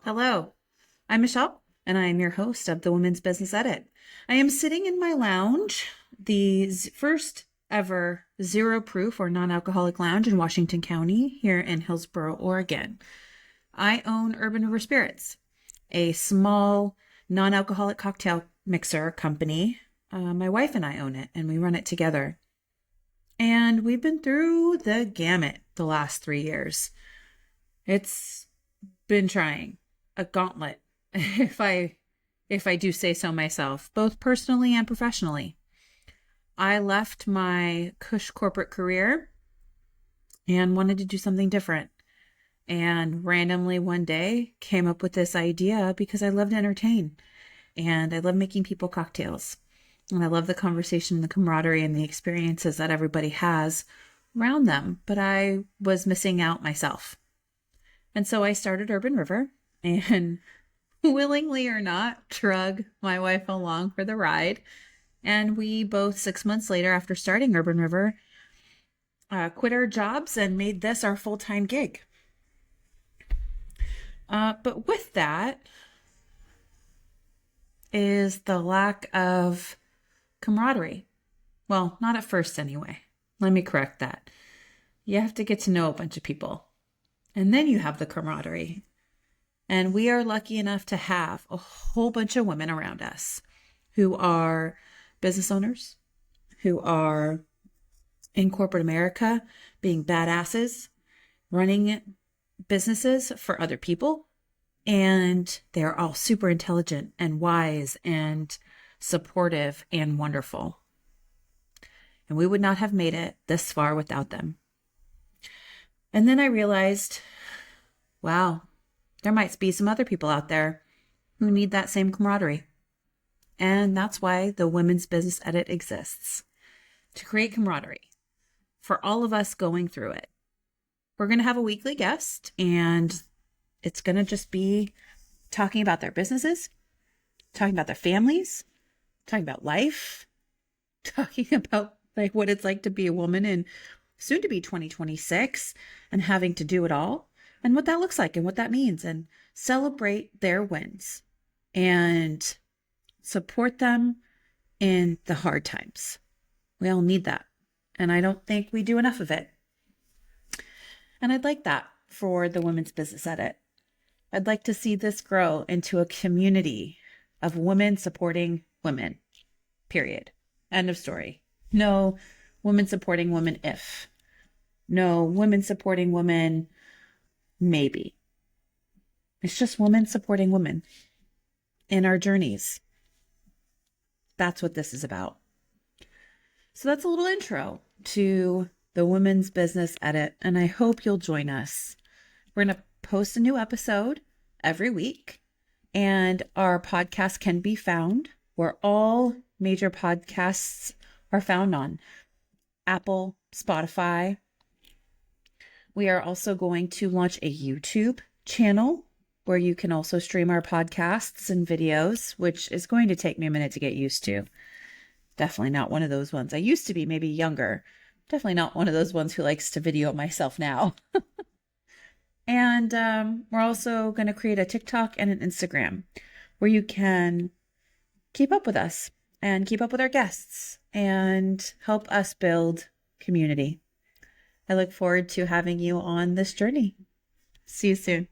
Hello, I'm Michelle, and I am your host of the Women's Business Edit. I am sitting in my lounge, the first ever zero proof or non alcoholic lounge in Washington County here in Hillsboro, Oregon. I own Urban River Spirits, a small non alcoholic cocktail mixer company. My wife and I own it, and we run it together. And we've been through the gamut the last 3 years. It's been trying a gauntlet, if I do say so myself, both personally and professionally. I left my cush corporate career and wanted to do something different. And randomly one day came up with this idea because I love to entertain and I love making people cocktails. And I love the conversation, the camaraderie, and the experiences that everybody has around them. But I was missing out myself. And so I started Urban River and willingly or not, drug my wife along for the ride. And we both, 6 months later, after starting Urban River, quit our jobs and made this our full-time gig. But with that is the lack of camaraderie. Well, not at first anyway. Let me correct that. You have to get to know a bunch of people. And then you have the camaraderie. And we are lucky enough to have a whole bunch of women around us who are business owners, who are in corporate America, being badasses, running businesses for other people. And they're all super intelligent and wise and supportive and wonderful. And we would not have made it this far without them. And then I realized, wow, there might be some other people out there who need that same camaraderie. And that's why the Women's Business Edit exists, to create camaraderie for all of us going through it. We're going to have a weekly guest, and it's going to just be talking about their businesses, talking about their families, talking about life, talking about like what it's like to be a woman in soon to be 2026 and having to do it all and what that looks like and what that means, and celebrate their wins and support them in the hard times. We all need that. And I don't think we do enough of it. And I'd like that for the Women's Business Edit. I'd like to see this grow into a community of women supporting women, period. End of story. No women supporting women if. No women supporting women maybe. It's just women supporting women in our journeys. That's what this is about. So that's a little intro to the Women's Business Edit, and I hope you'll join us. We're going to post a new episode every week, and our podcast can be found where all major podcasts are found on Apple, Spotify. We are also going to launch a YouTube channel where you can also stream our podcasts and videos, which is going to take me a minute to get used to. Definitely not one of those ones. I used to be maybe younger. Definitely not one of those ones who likes to video myself now. And we're also going to create a TikTok and an Instagram where you can keep up with us and keep up with our guests and help us build community. I look forward to having you on this journey. See you soon.